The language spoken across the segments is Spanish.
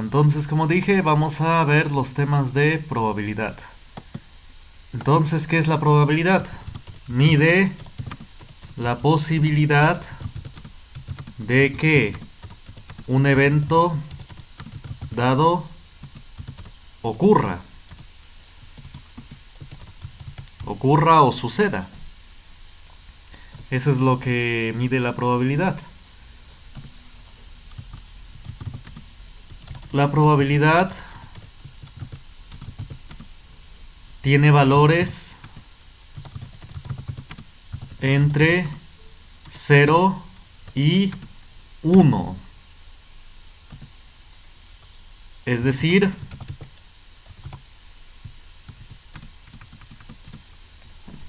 entonces como dije, vamos a ver los temas de probabilidad. Entonces, ¿qué es la probabilidad? Mide la posibilidad de que un evento dado ocurra o suceda. Eso es lo que mide la probabilidad. La probabilidad tiene valores entre 0 y 1. Es decir,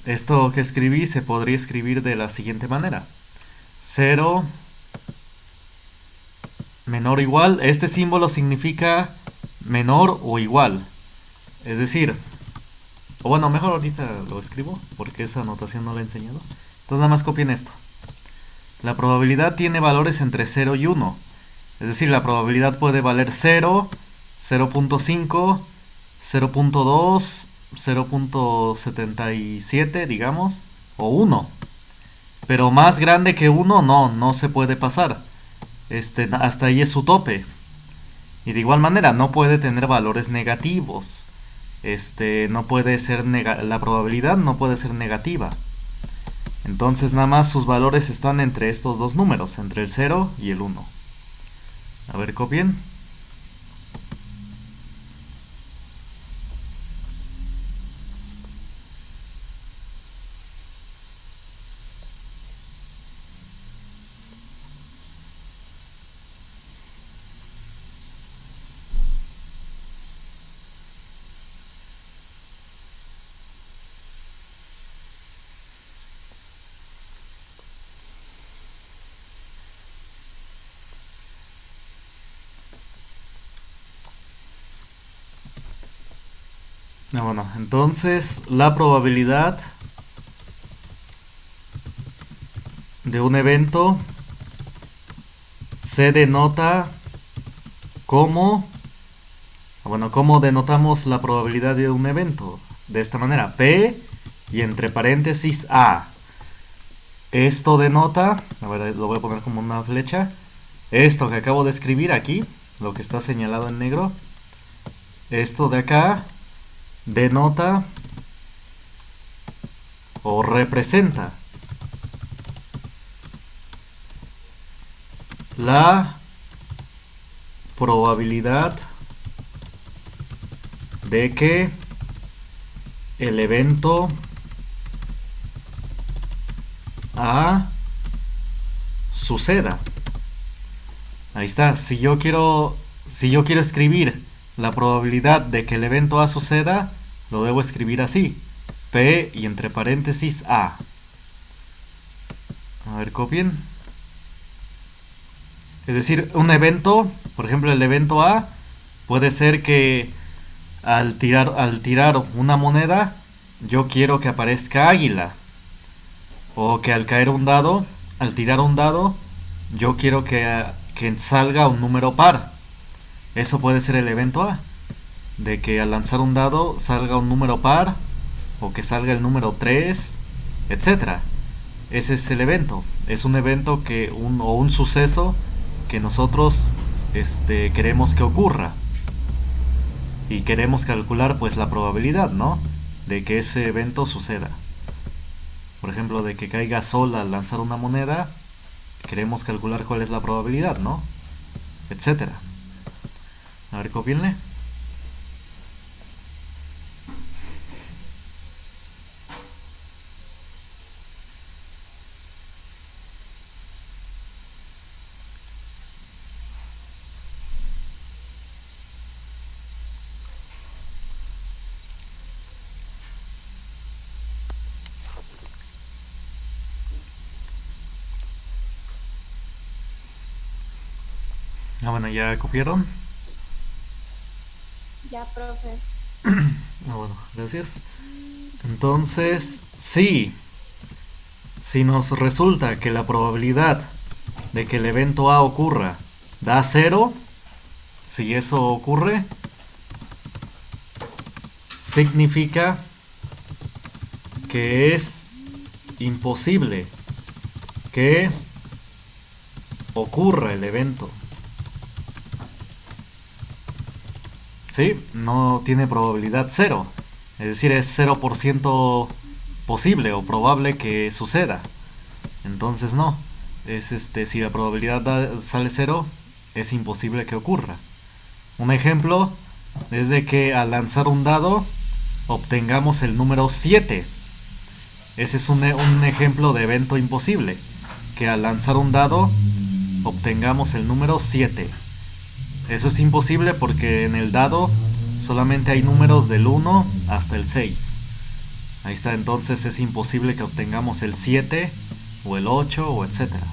esto que escribí se podría escribir de la siguiente manera. 0 menor o igual. Este símbolo significa menor o igual. Es decir, o bueno, mejor ahorita lo escribo porque esa anotación no la he enseñado. Entonces nada más copien esto. La probabilidad tiene valores entre 0 y 1. Es decir, la probabilidad puede valer 0, 0.5, 0.2, 0.77, digamos, o 1. Pero más grande que 1 no se puede pasar. Hasta ahí es su tope. Y de igual manera no puede tener valores negativos. No puede ser la probabilidad no puede ser negativa. Entonces nada más sus valores están entre estos dos números, entre el 0 y el 1. A ver, copien. Bueno, entonces la probabilidad de un evento se denota como, ¿cómo denotamos la probabilidad de un evento? De esta manera, P y entre paréntesis A. Esto denota, a ver, lo voy a poner como una flecha. Esto que acabo de escribir aquí, lo que está señalado en negro, esto de acá denota o representa la probabilidad de que el evento A suceda. Ahí está. Si yo quiero escribir la probabilidad de que el evento A suceda, lo debo escribir así. P y entre paréntesis A. A ver, copien. Es decir, un evento, por ejemplo, el evento A puede ser que al tirar una moneda, yo quiero que aparezca águila. O que al caer un dado, al tirar un dado, yo quiero que salga un número par. Eso puede ser el evento A. De que al lanzar un dado salga un número par, o que salga el número 3, etc. Ese es el evento. Es un evento o un suceso que nosotros queremos que ocurra. Y queremos calcular pues la probabilidad, ¿no? De que ese evento suceda. Por ejemplo, de que caiga sol al lanzar una moneda, queremos calcular cuál es la probabilidad, ¿no? Etcétera. A ver, copienle. Bueno, ¿ya copiaron? Ya, profe. Bueno, gracias. Entonces, si nos resulta que la probabilidad de que el evento A ocurra da 0, Si eso ocurre, significa que es imposible que ocurra el evento. ¿Sí? No tiene probabilidad cero. Es decir, es 0% posible o probable que suceda. Entonces no. Es si la probabilidad sale cero, es imposible que ocurra. Un ejemplo es de que al lanzar un dado obtengamos el número 7. Ese es un ejemplo de evento imposible. Que al lanzar un dado obtengamos el número 7. Eso es imposible porque en el dado solamente hay números del 1 hasta el 6. Ahí está, entonces es imposible que obtengamos el 7 o el 8 o etcétera.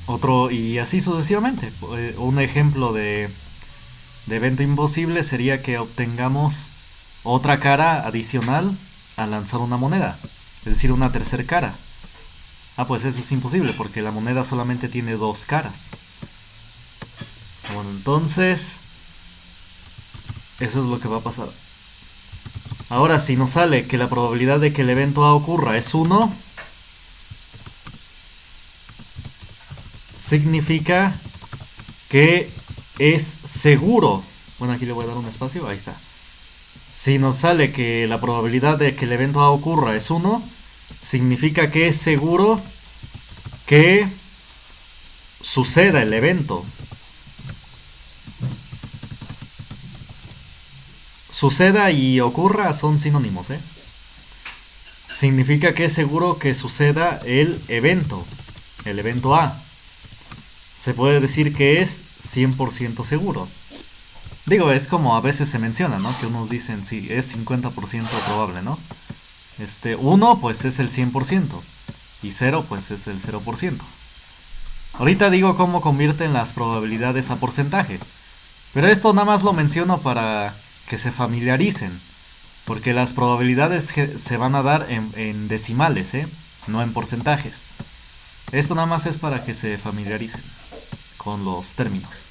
Otro, y así sucesivamente. Un ejemplo de evento imposible sería que obtengamos otra cara adicional al lanzar una moneda, es decir, una tercera cara. Pues eso es imposible porque la moneda solamente tiene dos caras. Bueno, entonces eso es lo que va a pasar. Ahora, si nos sale que la probabilidad de que el evento A ocurra es 1, significa que es seguro. Bueno, aquí le voy a dar un espacio, ahí está. Si nos sale que la probabilidad de que el evento A ocurra es 1, significa que es seguro que suceda el evento. Suceda y ocurra son sinónimos, Significa que es seguro que suceda el evento A. Se puede decir que es 100% seguro. Digo, es como a veces se menciona, ¿no? Que unos dicen, sí, es 50% probable, ¿no? 1 pues es el 100% y 0 pues es el 0%. Ahorita digo cómo convierten las probabilidades a porcentaje, pero esto nada más lo menciono para que se familiaricen, porque las probabilidades se van a dar en decimales, no en porcentajes. Esto nada más es para que se familiaricen con los términos.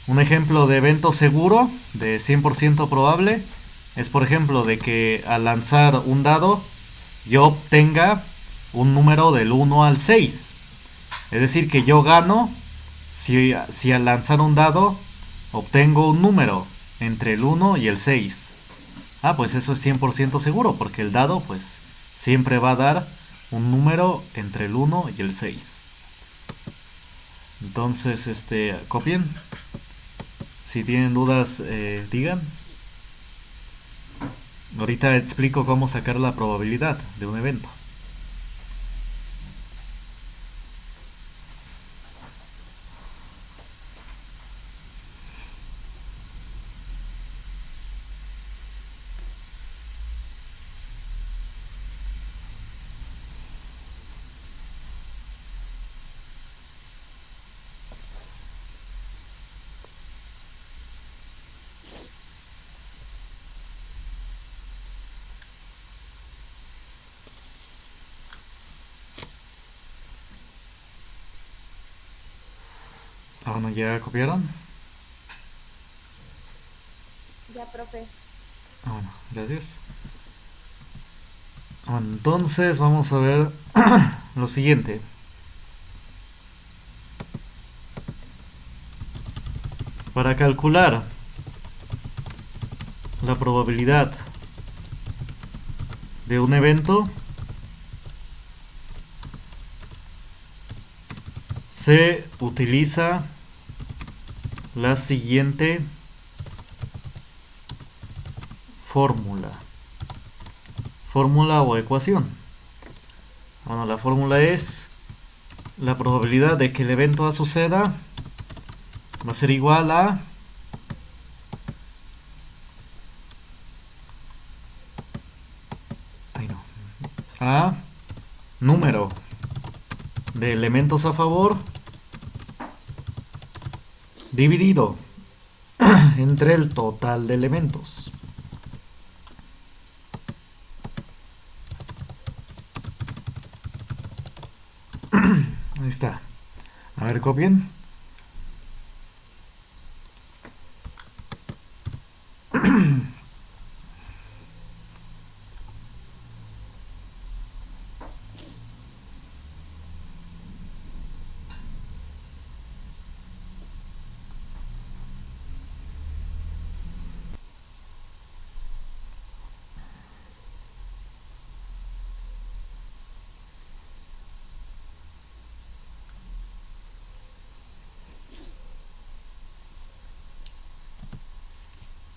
Un ejemplo de evento seguro de 100% probable es, por ejemplo, de que al lanzar un dado yo obtenga un número del 1 al 6. Es decir, que yo gano si al lanzar un dado obtengo un número entre el 1 y el 6. Pues eso es 100% seguro, porque el dado pues siempre va a dar un número entre el 1 y el 6. Entonces, copien. Si tienen dudas, digan. Ahorita explico cómo sacar la probabilidad de un evento. Bueno, ¿ya copiaron? Ya, profe. Bueno, gracias. Bueno, entonces vamos a ver lo siguiente. Para calcular la probabilidad de un evento, se utiliza la siguiente fórmula o ecuación. Bueno, la fórmula es la probabilidad de que el evento A suceda va a ser igual a número de elementos a favor dividido entre el total de elementos. Ahí está. A ver, copien.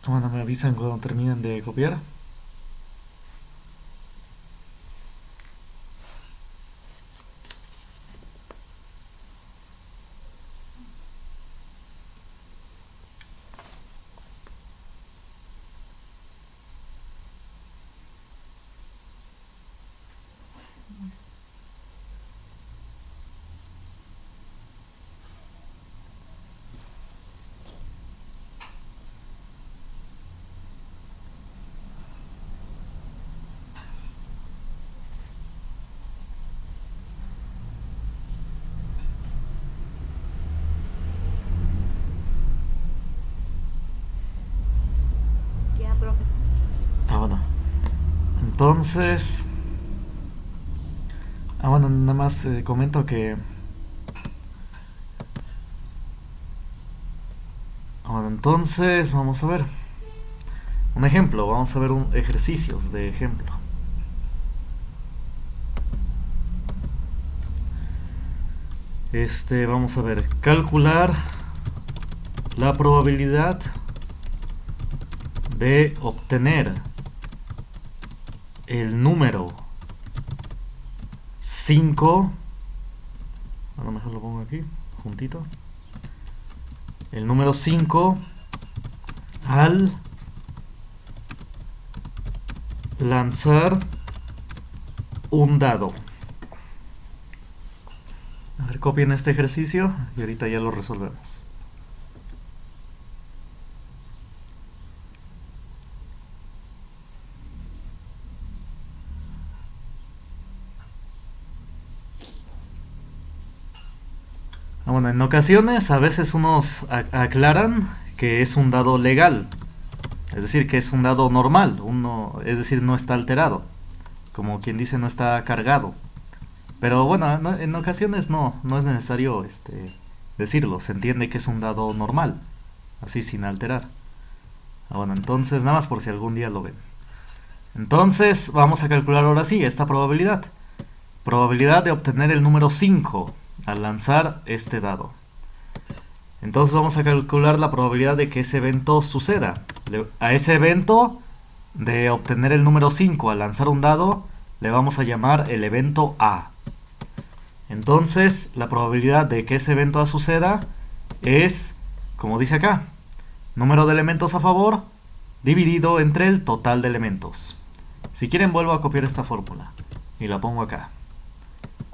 Bueno, me avisan cuando terminen de copiar. Ya, profe. Bueno. Entonces... bueno, nada más comento que... Bueno, entonces vamos a ver. Un ejemplo, vamos a ver ejercicios de ejemplo. Vamos a ver, calcular la probabilidad de obtener el número 5. A lo mejor lo pongo aquí, juntito. El número 5 al lanzar un dado. A ver, copien este ejercicio y ahorita ya lo resolvemos. Bueno, en ocasiones a veces unos aclaran que es un dado legal, es decir, que es un dado normal, es decir, no está alterado, como quien dice, no está cargado. Pero bueno, en ocasiones no es necesario decirlo, se entiende que es un dado normal, así sin alterar. Bueno, entonces nada más por si algún día lo ven. Entonces vamos a calcular ahora sí esta probabilidad. Probabilidad de obtener el número 5 al lanzar este dado. Entonces vamos a calcular la probabilidad de que ese evento suceda. A ese evento de obtener el número 5 al lanzar un dado le vamos a llamar el evento A. Entonces la probabilidad de que ese evento A suceda es, como dice acá, número de elementos a favor dividido entre el total de elementos. Si quieren vuelvo a copiar esta fórmula y la pongo acá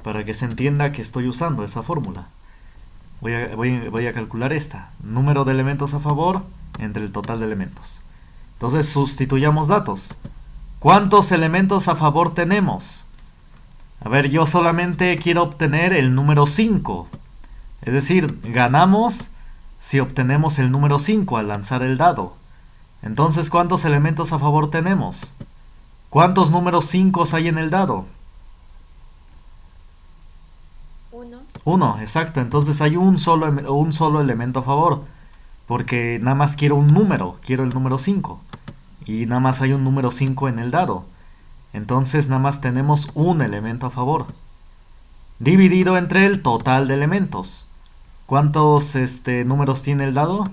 para que se entienda que estoy usando esa fórmula. Voy a calcular esta, número de elementos a favor entre el total de elementos. Entonces sustituyamos datos. ¿Cuántos elementos a favor tenemos? A ver, yo solamente quiero obtener el número 5. Es decir, ganamos si obtenemos el número 5 al lanzar el dado. Entonces, ¿cuántos elementos a favor tenemos? ¿Cuántos números 5 hay en el dado? 1, exacto. Entonces hay un solo elemento a favor. Porque nada más quiero un número. Quiero el número 5. Y nada más hay un número 5 en el dado. Entonces nada más tenemos un elemento a favor. Dividido entre el total de elementos. ¿Cuántos números tiene el dado?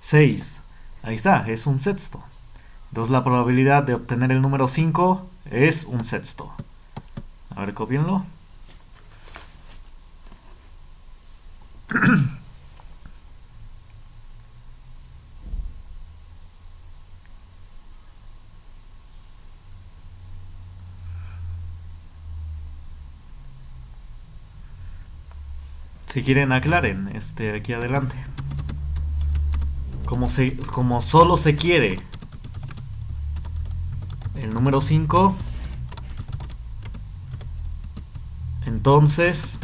6. Ahí está, es un sexto. Entonces la probabilidad de obtener el número 5 es un sexto. A ver, cópienlo. Si quieren aclaren aquí adelante. Como solo se quiere el número 5, Entonces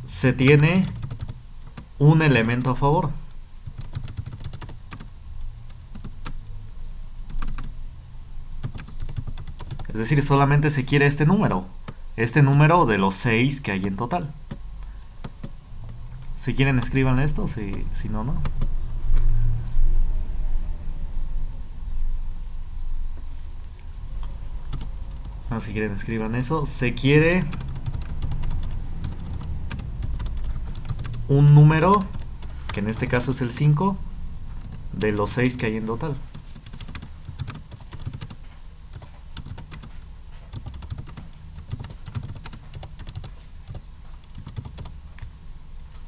se tiene un elemento a favor. Es decir, solamente se quiere este número de los 6 que hay en total. Si quieren escriban esto, si no, no. No, si quieren escriban eso. Se quiere un número, que en este caso es el 5, de los 6 que hay en total.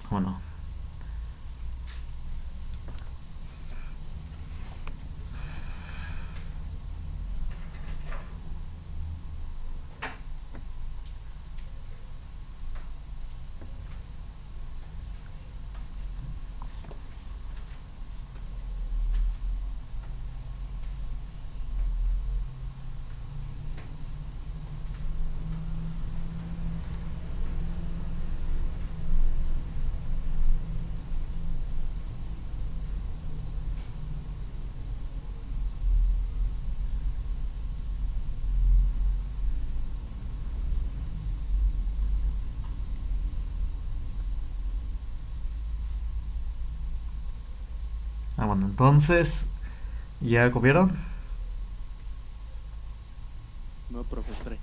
Bueno. Bueno, entonces, ¿ya copiaron? No, profesor.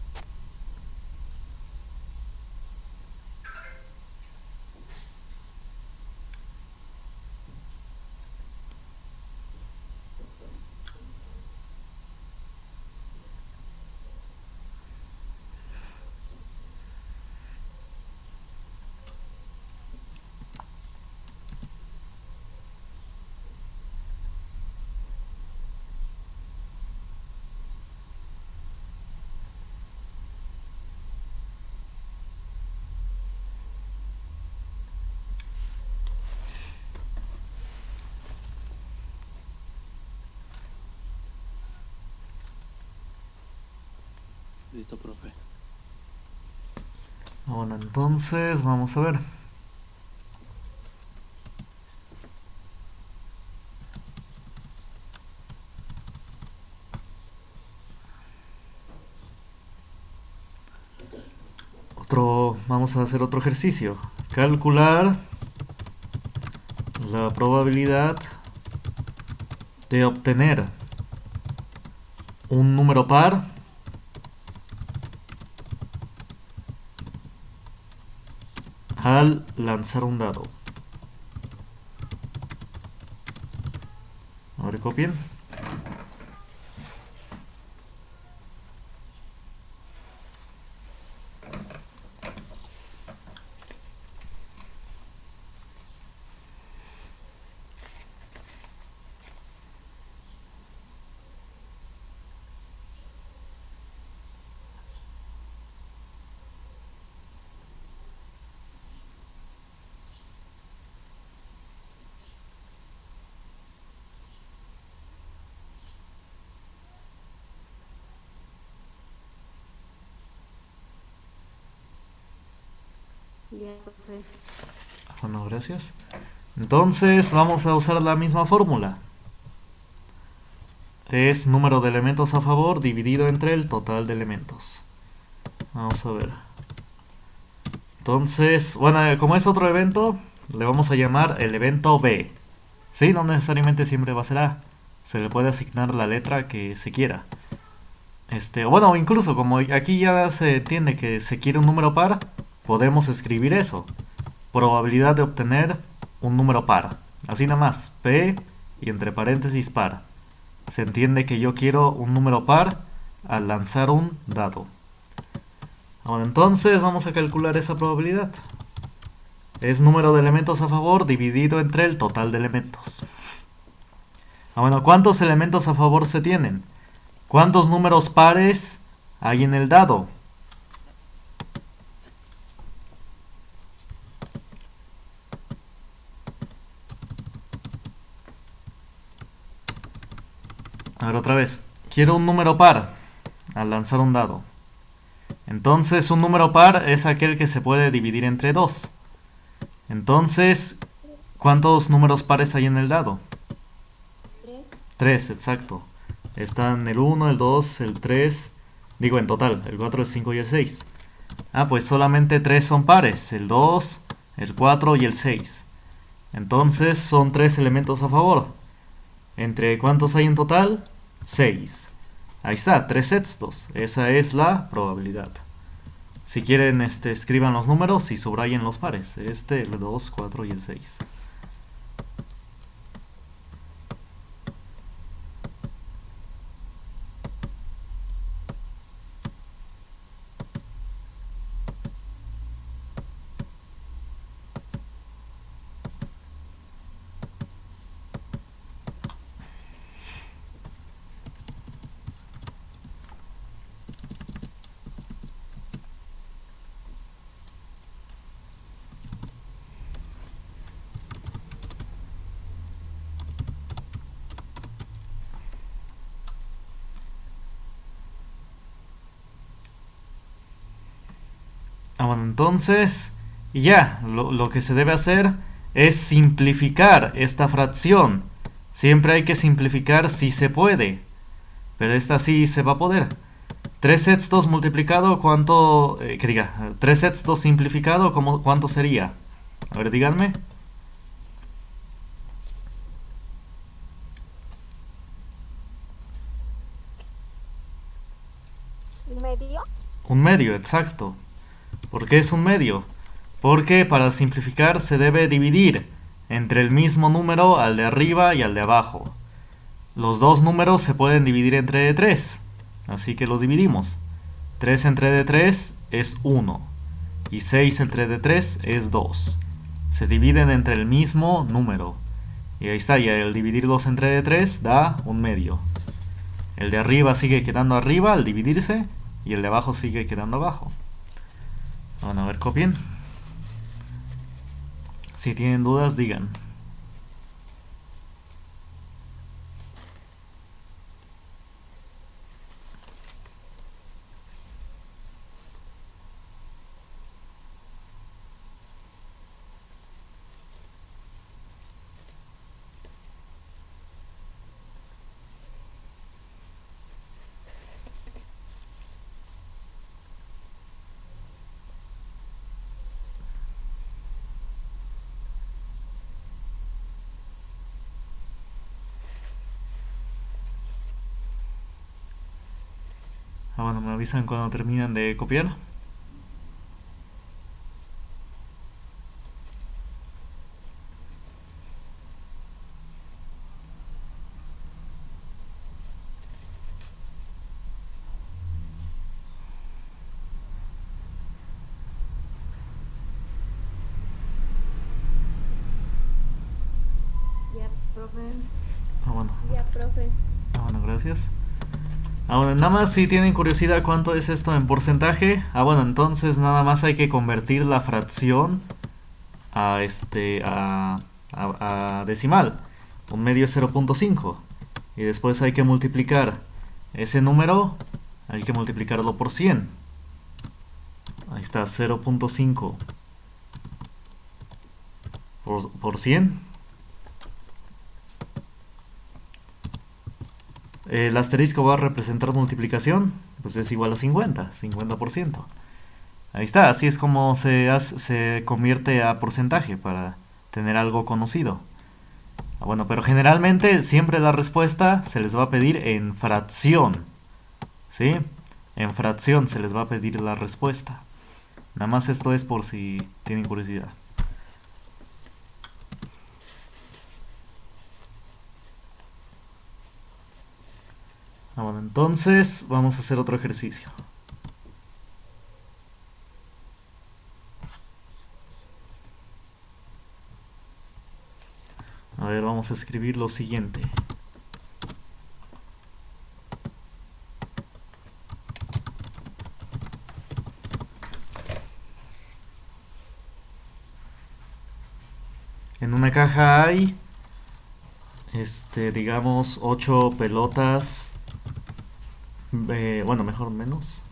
Listo, profe. Bueno, entonces, vamos a ver. Vamos a hacer otro ejercicio. Calcular la probabilidad de obtener un número par al lanzar un dado. A ver, copien. Ya, profe. Bueno, gracias. Entonces vamos a usar la misma fórmula. Es número de elementos a favor dividido entre el total de elementos. Vamos a ver. Entonces, bueno, como es otro evento, le vamos a llamar el evento B. Sí, no necesariamente siempre va a ser A. Se le puede asignar la letra que se quiera. Bueno, incluso como aquí ya se entiende que se quiere un número par, podemos escribir eso. Probabilidad de obtener un número par. Así nada más. P y entre paréntesis par. Se entiende que yo quiero un número par al lanzar un dado. Bueno, entonces vamos a calcular esa probabilidad. Es número de elementos a favor dividido entre el total de elementos. Bueno, ¿cuántos elementos a favor se tienen? ¿Cuántos números pares hay en el dado? A ver, otra vez. Quiero un número par. al lanzar un dado. Entonces, un número par es aquel que se puede dividir entre 2. Entonces, ¿cuántos números pares hay en el dado? 3. 3, exacto. Están el 1, el 2, el 3. Digo, en total, el 4, el 5 y el 6. Ah, pues solamente 3 son pares. El 2, el 4 y el 6. Entonces, son 3 elementos a favor. ¿Entre cuántos hay en total? 6. Ahí está, 3 sextos. Esa es la probabilidad. Si quieren, escriban los números y subrayen los pares. El 2, 4 y el 6. Bueno, entonces, ya, lo que se debe hacer es simplificar esta fracción. Siempre hay que simplificar si se puede, pero esta sí se va a poder. 3 sextos multiplicado, ¿cuánto? 3 sextos simplificado, ¿cuánto sería? A ver, díganme. ¿Medio? Un medio, exacto. ¿Por qué es un medio? Porque para simplificar se debe dividir entre el mismo número al de arriba y al de abajo. Los dos números se pueden dividir entre 3, así que los dividimos. 3 entre 3 es 1 y 6 entre 3 es 2. Se dividen entre el mismo número. Y ahí está, y al dividir 2 entre 3 da un medio. El de arriba sigue quedando arriba al dividirse y el de abajo sigue quedando abajo. Bueno, a ver, copien. Si tienen dudas, digan. Bueno, me avisan cuando terminan de copiar. Ya, profe. Bueno. Ya, profe. Bueno, gracias. Bueno, nada más si tienen curiosidad cuánto es esto en porcentaje. Bueno, entonces nada más hay que convertir la fracción a a decimal. Un medio es 0.5 y después hay que multiplicar ese número, hay que multiplicarlo por 100. Ahí está, 0.5 por 100. El asterisco va a representar multiplicación, pues es igual a 50%. Ahí está, así es como se convierte a porcentaje para tener algo conocido. Bueno, pero generalmente siempre la respuesta se les va a pedir en fracción. ¿Sí? En fracción se les va a pedir la respuesta. Nada más esto es por si tienen curiosidad. Bueno, entonces vamos a hacer otro ejercicio. A ver, vamos a escribir lo siguiente. En una caja hay, digamos, 8 pelotas Bueno, mejor menos.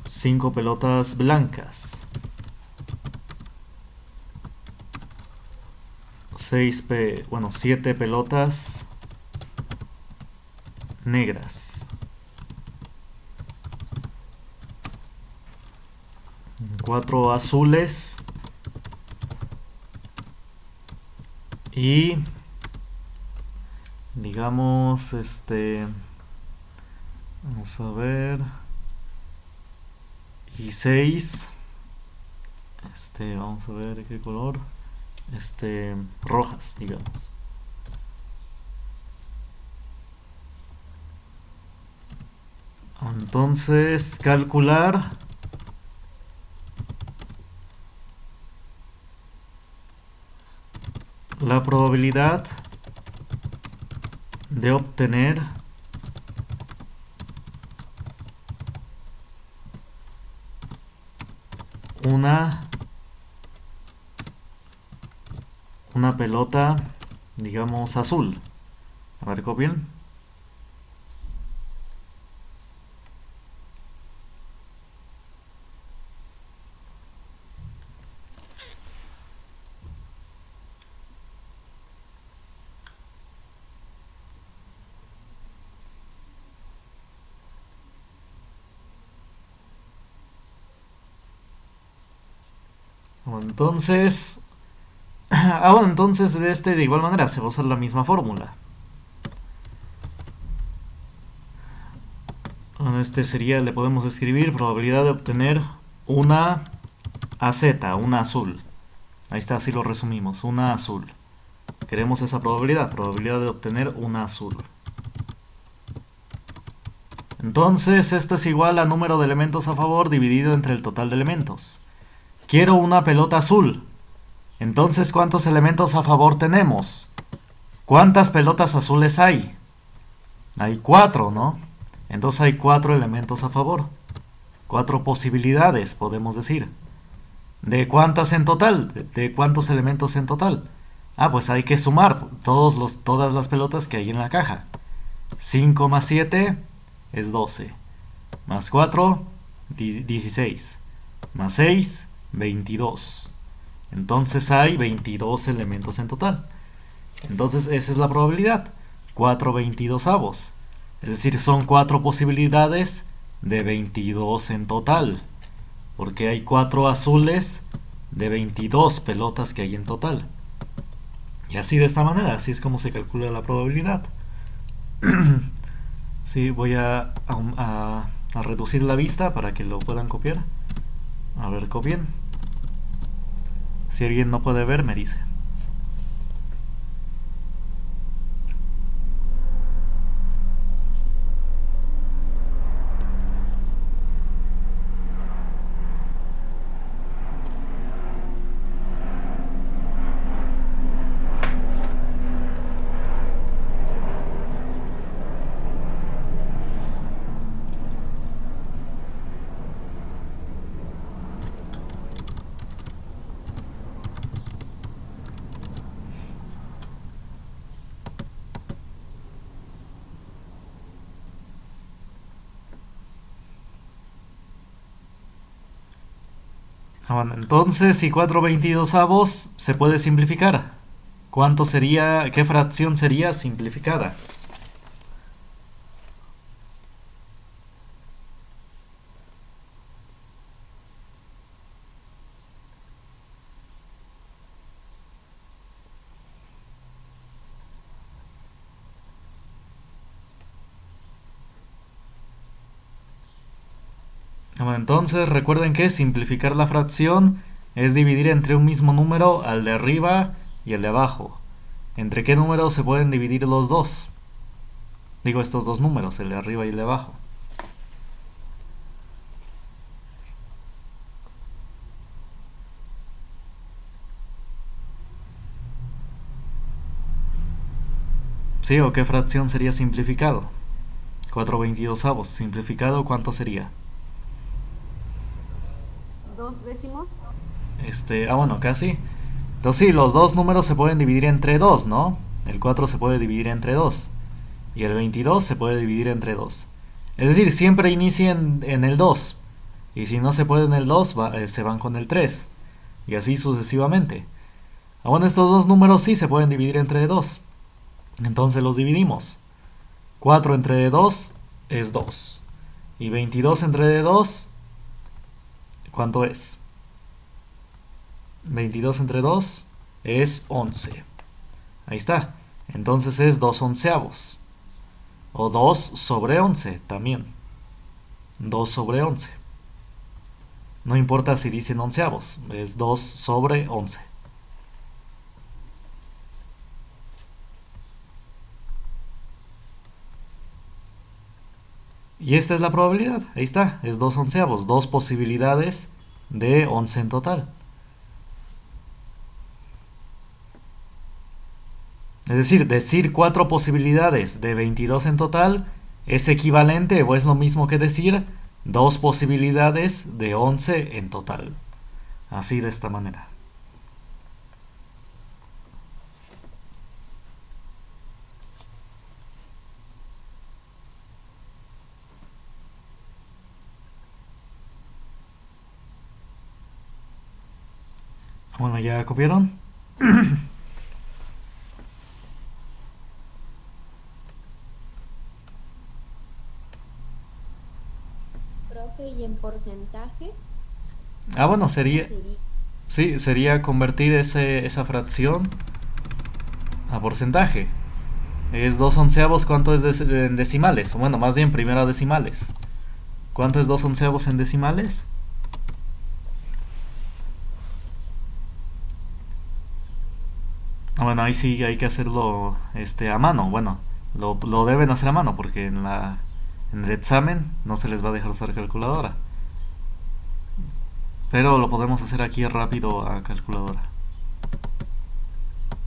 5 pelotas blancas. 7 pelotas negras. 4 azules. Y digamos, vamos a ver. Y 6. Vamos a ver qué color. Rojas, digamos. Entonces, calcular la probabilidad de obtener una pelota, digamos, azul. A ver, copien. Entonces, bueno, entonces de igual manera se va a usar la misma fórmula. Bueno, sería, le podemos escribir probabilidad de obtener una AZ, una azul. Ahí está, así lo resumimos, una azul. Queremos esa probabilidad de obtener una azul. Entonces, esto es igual a número de elementos a favor dividido entre el total de elementos. Quiero una pelota azul. Entonces, ¿cuántos elementos a favor tenemos? ¿Cuántas pelotas azules hay? Hay 4, ¿no? Entonces hay 4 elementos a favor. 4 posibilidades, podemos decir. ¿De cuántas en total? ¿De cuántos elementos en total? Ah, pues hay que sumar todas las pelotas que hay en la caja. 5 más 7 es 12. Más 4, 16. Más 6, 22. Entonces hay 22 elementos en total. Entonces esa es la probabilidad. 4 22avos. Es decir, son 4 posibilidades de 22 en total. Porque hay 4 azules de 22 pelotas que hay en total. Y así de esta manera, así es como se calcula la probabilidad. Sí, voy a reducir la vista para que lo puedan copiar. A ver, copien. Si alguien no puede ver, me dice. Bueno, entonces, si 4 22avos se puede simplificar. ¿Cuánto sería, qué fracción sería simplificada? Bueno, entonces recuerden que simplificar la fracción es dividir entre un mismo número al de arriba y el de abajo. ¿Entre qué números se pueden dividir los dos? Digo, estos dos números, el de arriba y el de abajo. ¿Sí? ¿O qué fracción sería simplificado? 4 22avos. ¿Simplificado cuánto sería? 2 décimos. Bueno, casi. Entonces sí, los dos números se pueden dividir entre 2, ¿no? El 4 se puede dividir entre 2. y el 22 se puede dividir entre 2. Es decir, siempre inicia en el 2. Y si no se puede en el 2, se van con el 3. Y así sucesivamente. Bueno, estos dos números sí se pueden dividir entre 2. Entonces los dividimos. 4 entre 2 es 2. Y 22 entre 2, ¿cuánto es? 22 entre 2 es 11. Ahí está. Entonces es 2 onceavos. O 2 sobre 11 también. 2 sobre 11. No importa si dicen onceavos. Es 2 sobre 11. Y esta es la probabilidad. Ahí está. Es 2 onceavos. 2 posibilidades de 11 en total. Es decir 4 posibilidades de 22 en total es equivalente o es lo mismo que decir 2 posibilidades de 11 en total. Así de esta manera. Bueno, ¿ya copiaron? Profe, ¿y en porcentaje? Bueno, ¿Cómo sería... sería? Sí, sería convertir esa fracción a porcentaje. Es 2 onceavos, ¿cuánto es en decimales? O bueno, más bien primero a decimales. ¿Cuánto es 2 onceavos en decimales? Bueno, ahí sí hay que hacerlo a mano. Bueno, lo deben hacer a mano porque en el examen no se les va a dejar usar calculadora. Pero lo podemos hacer aquí rápido a calculadora.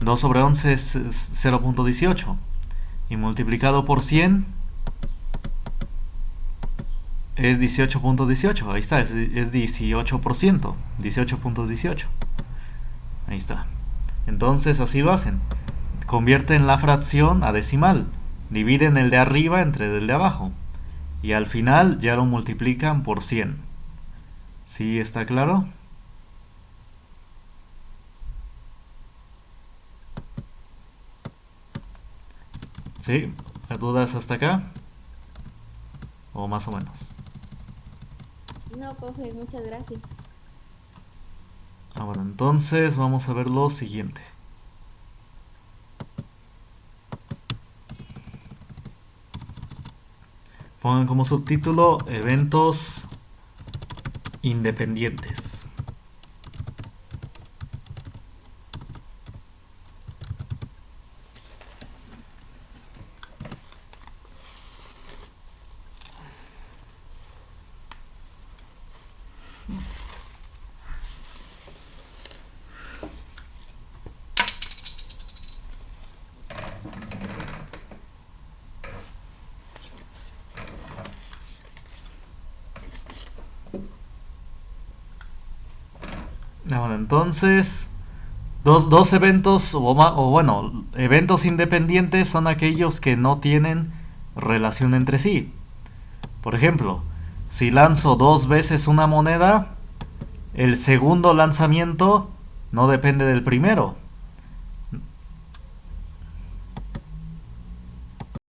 2 sobre 11 es 0.18. Y multiplicado por 100 es 18.18. Ahí está, es 18%. 18.18. Ahí está. Entonces así lo hacen. Convierten la fracción a decimal. Dividen el de arriba entre el de abajo. Y al final ya lo multiplican por 100. ¿Sí está claro? ¿Sí? ¿Dudas hasta acá? ¿O más o menos? No, profe, muchas gracias. Bueno, entonces vamos a ver lo siguiente. Pongan como subtítulo eventos independientes. Bueno, entonces, dos eventos, bueno, eventos independientes son aquellos que no tienen relación entre sí. Por ejemplo, si lanzo 2 veces una moneda, el segundo lanzamiento no depende del primero.